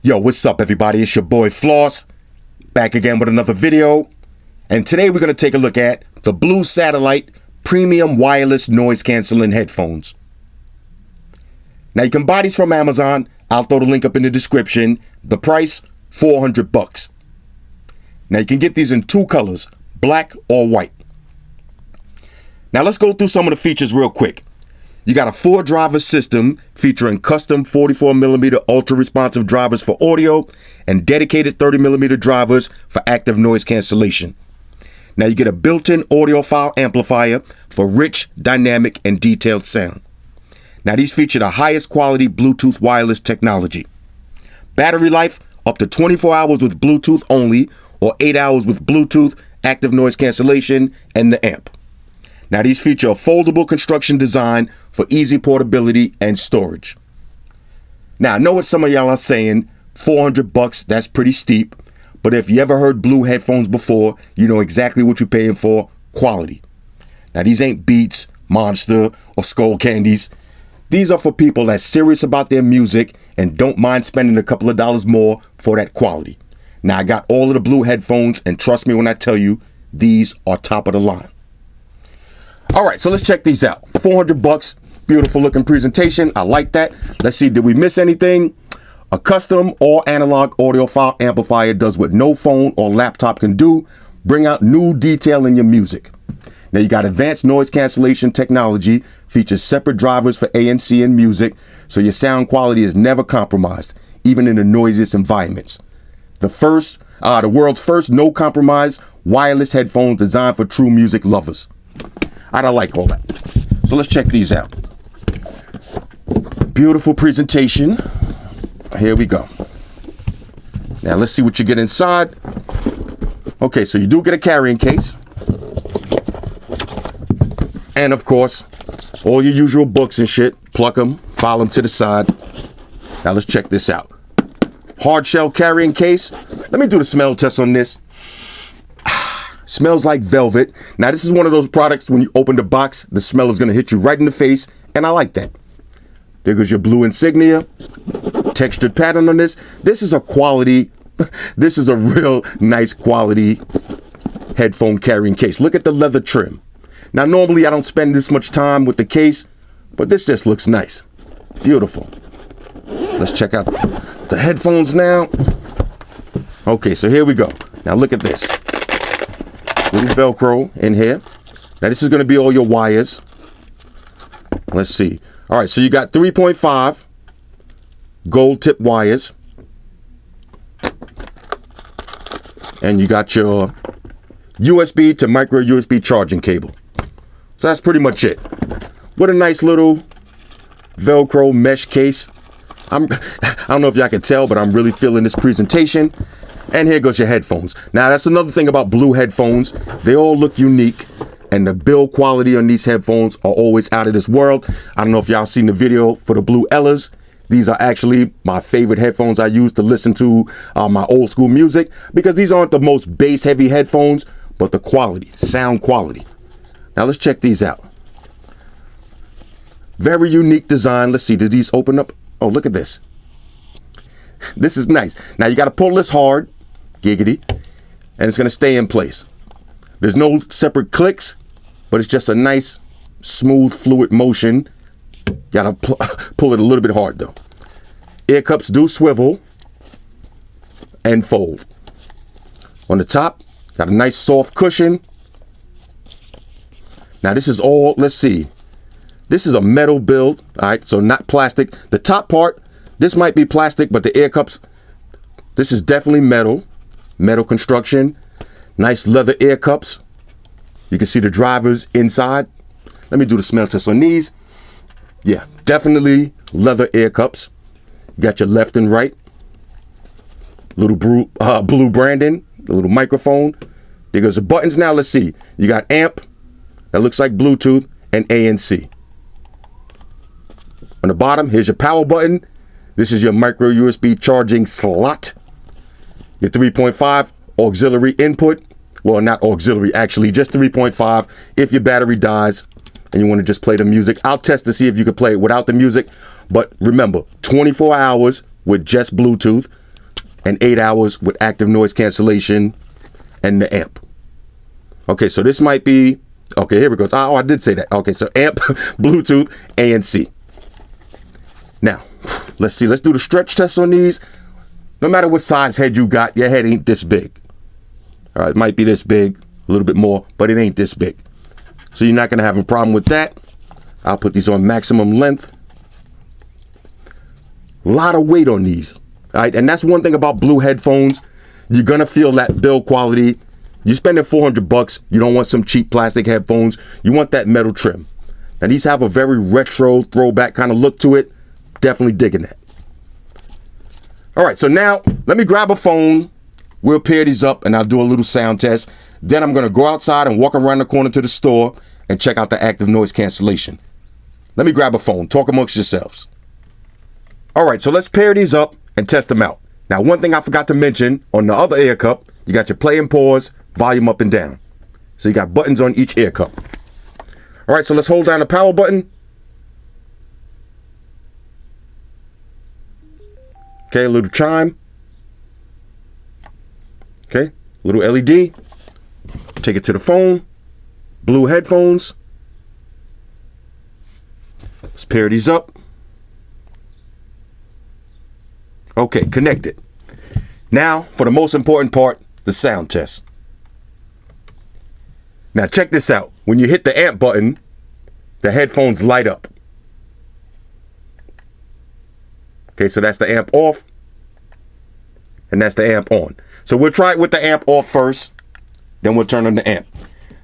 Yo, what's up everybody? It's your boy Floss, back again with another video. And today we're going to take a look at the Blue Satellite Premium Wireless Noise Cancelling Headphones. Now you can buy these from Amazon. I'll throw the link up in the description. The price, $400. Now you can get these in two colors, black or white. Now let's go through some of the features real quick. You got a 4-driver system featuring custom 44mm ultra-responsive drivers for audio and dedicated 30mm drivers for active noise cancellation. Now you get a built-in audiophile amplifier for rich, dynamic, and detailed sound. Now these feature the highest quality Bluetooth wireless technology. Battery life up to 24 hours with Bluetooth only, or 8 hours with Bluetooth, active noise cancellation, and the amp. Now these feature a foldable construction design for easy portability and storage. Now I know what some of y'all are saying, $400, that's pretty steep. But if you ever heard Blue headphones before, you know exactly what you're paying for, quality. Now these ain't Beats, Monster, or Skull Candies. These are for people that's serious about their music and don't mind spending a couple of dollars more for that quality. Now I got all of the Blue headphones, and trust me when I tell you, these are top of the line. All right, so let's check these out. $400, beautiful looking presentation. I like that. Let's see, did we miss anything? A custom all analog audiophile amplifier does what no phone or laptop can do, bring out new detail in your music. Now you got advanced noise cancellation technology, features separate drivers for ANC and music, so your sound quality is never compromised, even in the noisiest environments. The world's first no compromise wireless headphones designed for true music lovers. I like all that. So let's check these out. Beautiful presentation. Here we go. Now let's see what you get inside. Okay, so you do get a carrying case. And of course, all your usual books and shit. Pluck them, file them to the side. Now let's check this out. Hard shell carrying case. Let me do the smell test on this. Smells like velvet. Now this is one of those products when you open the box, the smell is going to hit you right in the face, and I like that. There goes your blue insignia. Textured pattern on this. This is a quality, this is a real nice quality headphone carrying case. Look at the leather trim. Now normally I don't spend this much time with the case, but this just looks nice. Beautiful. Let's check out the headphones now. Okay, so here we go. Now look at this. Little Velcro in here. Now this is going to be all your wires. Let's see. All right, so you got 3.5 gold tip wires. And you got your USB to micro USB charging cable. So that's pretty much it. What a nice little Velcro mesh case. I don't know if y'all can tell, but I'm really feeling this presentation. And here goes your headphones. Now that's another thing about Blue headphones. They all look unique, and the build quality on these headphones are always out of this world. I don't know if y'all seen the video for the Blue Ellas. These are actually my favorite headphones I use to listen to my old school music, because these aren't the most bass heavy headphones, but the quality, sound quality. Now let's check these out. Very unique design. Let's see, did these open up? Oh, look at this. This is nice. Now you got to pull this hard, giggity, and it's going to stay in place. There's no separate clicks, but it's just a nice, smooth, fluid motion. Got to pull it a little bit hard though. Ear cups do swivel and fold. On the top, got a nice soft cushion. Now this is all, let's see. This is a metal build, all right, so not plastic. The top part, this might be plastic, but the ear cups, this is definitely metal construction. Nice leather ear cups. You can see the drivers inside. Let me do the smell test on these. Yeah, definitely leather ear cups. You got your left and right. Little blue branding, the little microphone. There goes the buttons now. Let's see. You got amp, that looks like Bluetooth, and ANC. On the bottom, here's your power button. This is your micro USB charging slot. Your 3.5 auxiliary input. Well, not auxiliary, actually, just 3.5 if your battery dies and you want to just play the music. I'll test to see if you can play it without the music. But remember, 24 hours with just Bluetooth. and 8 hours with active noise cancellation and the amp. Okay, so this might be, okay, here we go. Oh, I did say that. Okay, so amp, Bluetooth, ANC. Now, let's see. Let's do the stretch test on these. No matter what size head you got, your head ain't this big. All right, it might be this big, a little bit more, but it ain't this big. So you're not going to have a problem with that. I'll put these on maximum length. A lot of weight on these. All right, and that's one thing about Blue headphones. You're going to feel that build quality. You're spending $400. You don't want some cheap plastic headphones. You want that metal trim. And these have a very retro throwback kind of look to it. Definitely digging that. All right, so now let me grab a phone. We'll pair these up and I'll do a little sound test. Then I'm going to go outside and walk around the corner to the store and check out the active noise cancellation. Let me grab a phone. Talk amongst yourselves. All right, so let's pair these up and test them out. Now, one thing I forgot to mention, on the other ear cup, you got your play and pause, volume up and down. So you got buttons on each ear cup. All right, so let's hold down the power button. Okay, a little chime. Okay, little LED. Take it to the phone. Blue headphones. Let's pair these up. Okay, connected. Now, for the most important part, the sound test. Now, check this out. When you hit the amp button, the headphones light up. Okay, so that's the amp off. And that's the amp on. So we'll try it with the amp off first. Then we'll turn on the amp.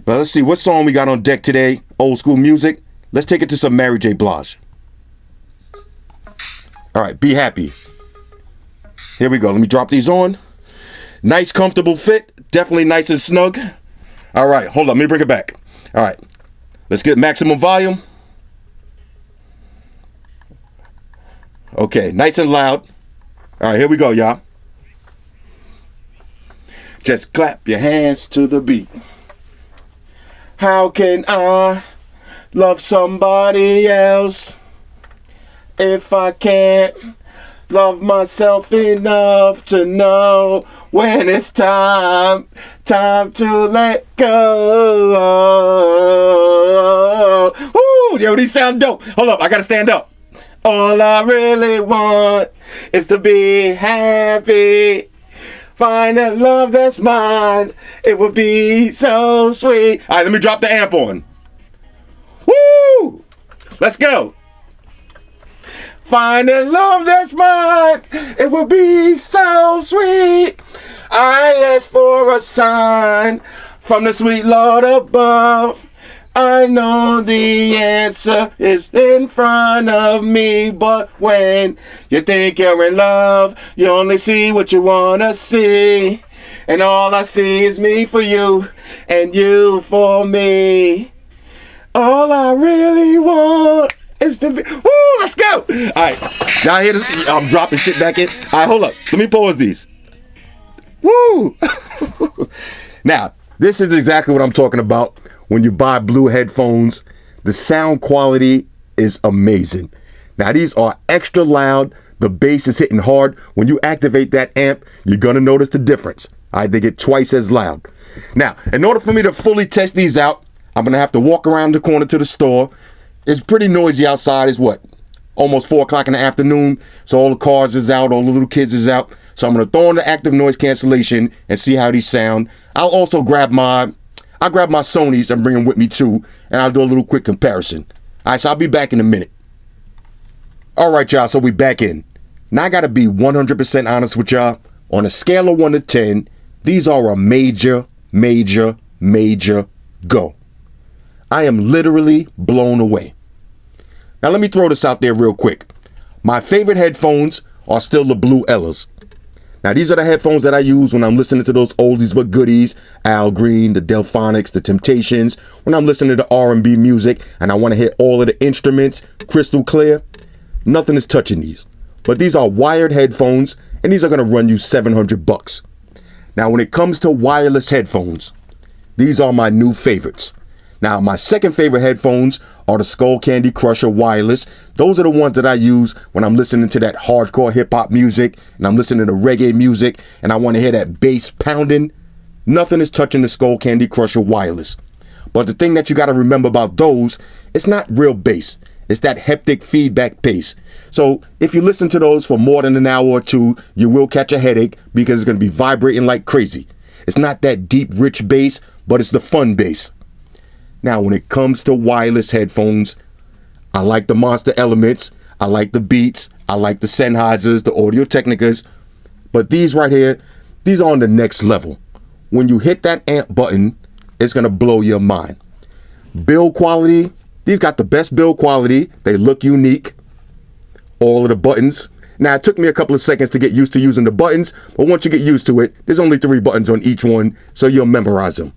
Now, let's see what song we got on deck today. Old school music. Let's take it to some Mary J. Blige. All right, Be Happy. Here we go. Let me drop these on. Nice, comfortable fit. Definitely nice and snug. All right, hold on. Let me bring it back. All right, let's get maximum volume. Okay, nice and loud. All right, here we go, y'all. Just clap your hands to the beat. How can I love somebody else if I can't love myself enough to know when it's time to let go? Woo, yo, these sound dope. Hold up, I gotta stand up. All I really want is to be happy. Find a love that's mine. It would be so sweet. All right, let me drop the amp on. Woo! Let's go. Find a love that's mine. It would be so sweet. I ask for a sign from the sweet Lord above. I know the answer is in front of me, but when you think you're in love, you only see what you wanna see. And all I see is me for you, and you for me. All I really want is to be... Woo, let's go! Alright, y'all hear this? I'm dropping shit back in. Alright, hold up. Let me pause these. Woo! Now, this is exactly what I'm talking about. When you buy Blue headphones, the sound quality is amazing. Now, these are extra loud. The bass is hitting hard. When you activate that amp, you're going to notice the difference. All right, they get twice as loud. Now, in order for me to fully test these out, I'm going to have to walk around the corner to the store. It's pretty noisy outside. It's what? Almost 4 o'clock in the afternoon. So all the cars is out. All the little kids is out. So I'm going to throw on the active noise cancellation and see how these sound. I'll also grab my Sonys and bring them with me too, and I'll do a little quick comparison. All right, so I'll be back in a minute. All right, y'all, so we back in. Now I gotta be 100% honest with y'all. On a scale of 1 to 10, these are a major, major, major go. I am literally blown away. Now let me throw this out there real quick. My favorite headphones are still the Blue Ellas. Now, these are the headphones that I use when I'm listening to those oldies but goodies, Al Green, the Delphonics, the Temptations, when I'm listening to R&B music and I want to hit all of the instruments crystal clear. Nothing is touching these. But these are wired headphones, and these are going to run you $700. Now, when it comes to wireless headphones, these are my new favorites. Now, my second favorite headphones are the Skull Candy Crusher Wireless. Those are the ones that I use when I'm listening to that hardcore hip hop music and I'm listening to reggae music and I want to hear that bass pounding. Nothing is touching the Skull Candy Crusher Wireless. But the thing that you got to remember about those, it's not real bass. It's that haptic feedback bass. So if you listen to those for more than an hour or two, you will catch a headache because it's going to be vibrating like crazy. It's not that deep, rich bass, but it's the fun bass. Now, when it comes to wireless headphones, I like the Monster Elements, I like the Beats, I like the Sennheisers, the Audio-Technicas, but these right here, these are on the next level. When you hit that amp button, it's gonna blow your mind. Build quality, these got the best build quality. They look unique. All of the buttons. Now, it took me a couple of seconds to get used to using the buttons, but once you get used to it, there's only 3 buttons on each one, so you'll memorize them.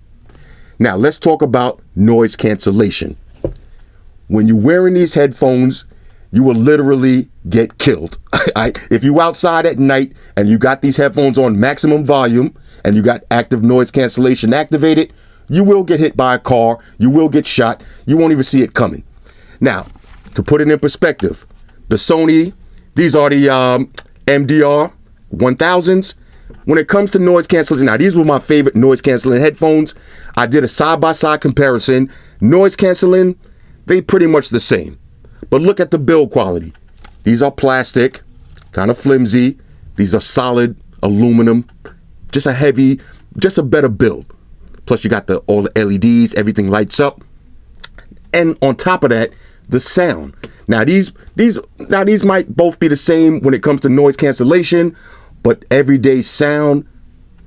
Now, let's talk about noise cancellation. When you're wearing these headphones, you will literally get killed. If you outside at night and you got these headphones on maximum volume and you got active noise cancellation activated, you will get hit by a car, you will get shot, you won't even see it coming. Now, to put it in perspective, the Sony, these are the MDR 1000s. When it comes to noise cancellation, now these were my favorite noise canceling headphones. I did a side-by-side comparison. Noise canceling, they pretty much the same. But look at the build quality. These are plastic, kind of flimsy. These are solid aluminum, just a better build. Plus you got all the LEDs, everything lights up. And on top of that, the sound. Now these might both be the same when it comes to noise cancellation, but everyday sound,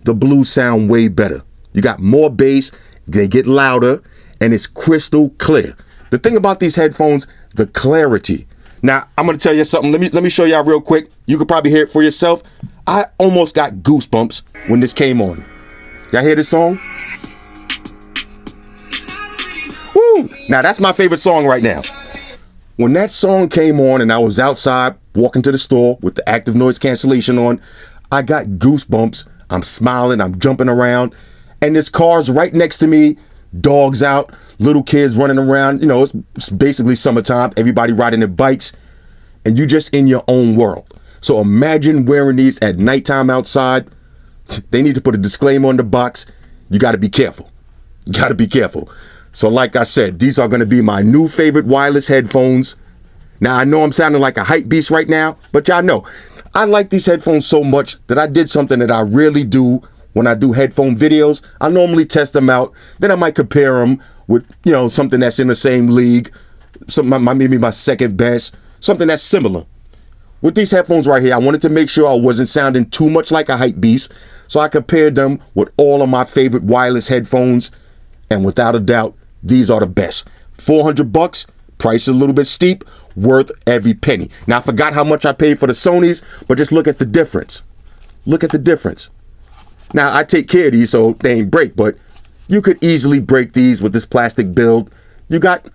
the Blue sound way better. You got more bass, they get louder, and it's crystal clear. The thing about these headphones, the clarity. Now, I'm gonna tell you something. Let me show y'all real quick. You could probably hear it for yourself. I almost got goosebumps when this came on. Y'all hear this song? Woo! Now, that's my favorite song right now. When that song came on and I was outside walking to the store with the active noise cancellation on, I got goosebumps. I'm smiling, I'm jumping around, and this car's right next to me, dogs out, little kids running around. You know, it's basically summertime, everybody riding their bikes, and you just in your own world. So imagine wearing these at nighttime outside. They need to put a disclaimer on the box. You got to be careful. You got to be careful. So like I said, these are going to be my new favorite wireless headphones. Now, I know I'm sounding like a hype beast right now, but y'all know, I like these headphones so much that I did something that I rarely do when I do headphone videos. I normally test them out. Then I might compare them with, you know, something that's in the same league, maybe my second best, something that's similar. With these headphones right here, I wanted to make sure I wasn't sounding too much like a hype beast. So I compared them with all of my favorite wireless headphones. And without a doubt, these are the best. $400, price is a little bit steep, worth every penny. Now, I forgot how much I paid for the Sonys, but just look at the difference. Look at the difference. Now, I take care of these so they ain't break, but you could easily break these with this plastic build. You got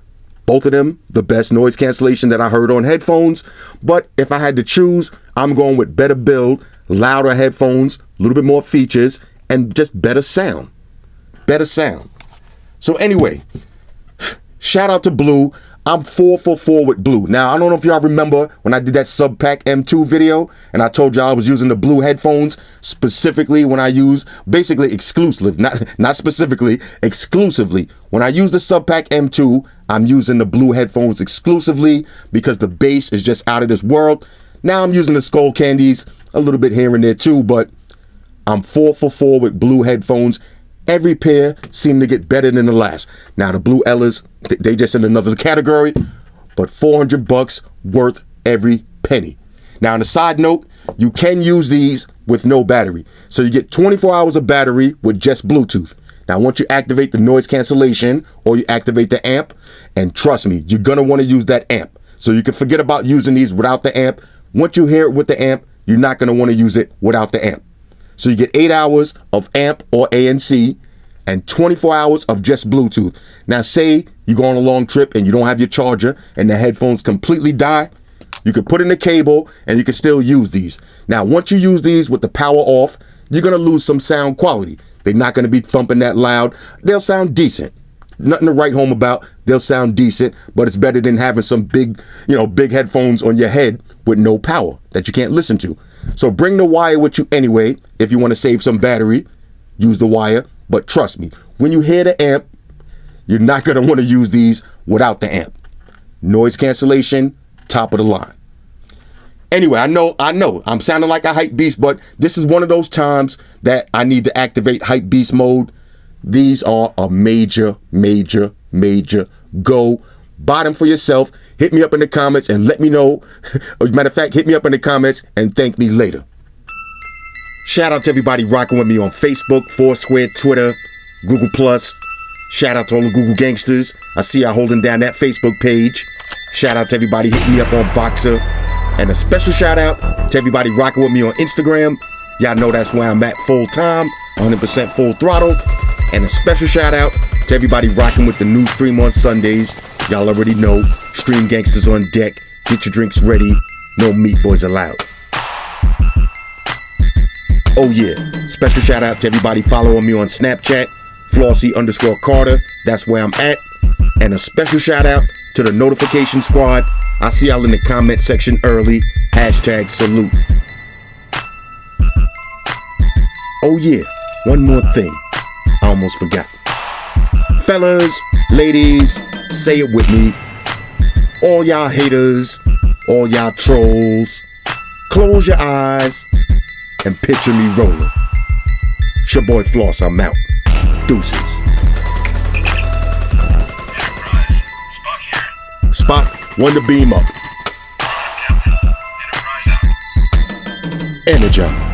both of them, the best noise cancellation that I heard on headphones. But if I had to choose, I'm going with better build, louder headphones, a little bit more features, and just better sound. Better sound. So anyway, shout out to Blue. I'm 4 for 4 with Blue. Now, I don't know if y'all remember when I did that Subpack M2 video and I told y'all I was using the Blue headphones specifically when I use, basically exclusively, not specifically, exclusively. When I use the Subpack M2, I'm using the Blue headphones exclusively because the bass is just out of this world. Now I'm using the Skull Candies a little bit here and there too, but I'm 4 for 4 with Blue headphones. Every pair seem to get better than the last. Now the Blue Ellas, they just in another category, but $400 worth every penny. Now on a side note, you can use these with no battery. So you get 24 hours of battery with just Bluetooth. Now once you activate the noise cancellation or you activate the amp, and trust me, you're gonna wanna use that amp. So you can forget about using these without the amp. Once you hear it with the amp, you're not gonna wanna use it without the amp. So you get 8 hours of amp or ANC and 24 hours of just Bluetooth. Now say you go on a long trip and you don't have your charger and the headphones completely die, you can put in the cable and you can still use these. Now once you use these with the power off, you're gonna lose some sound quality. They're not gonna be thumping that loud. They'll sound decent. Nothing to write home about. They'll sound decent, but it's better than having some big headphones on your head with no power that you can't listen to. So bring the wire with you anyway. If you want to save some battery, use the wire. But trust me, when you hear the amp, you're not going to want to use these without the amp. Noise cancellation, top of the line. Anyway, I know, I'm sounding like a hype beast, but this is one of those times that I need to activate hype beast mode. These are a major go. Buy them for yourself. Hit me up in the comments and let me know. As a matter of fact, hit me up in the comments and thank me later. Shout out to everybody rocking with me on Facebook, Foursquare, Twitter, Google+. Shout out to all the Google gangsters. I see y'all holding down that Facebook page. Shout out to everybody hitting me up on Voxer. And a special shout out to everybody rocking with me on Instagram. Y'all know that's where I'm at full time, 100% full throttle. And a special shout out to everybody rocking with the new stream on Sundays. Y'all already know, Stream Gangsters on deck. Get your drinks ready. No meat boys allowed. Oh yeah, special shout out to everybody following me on Snapchat, Flossy_Carter. That's where I'm at. And a special shout out to the notification squad. I see y'all in the comment section early. #salute. Oh yeah, one more thing. I almost forgot. Fellas, ladies, say it with me. All y'all haters, all y'all trolls, close your eyes and picture me rolling. It's your boy Floss, I'm out. Deuces. Spock, one to beam up. Energize.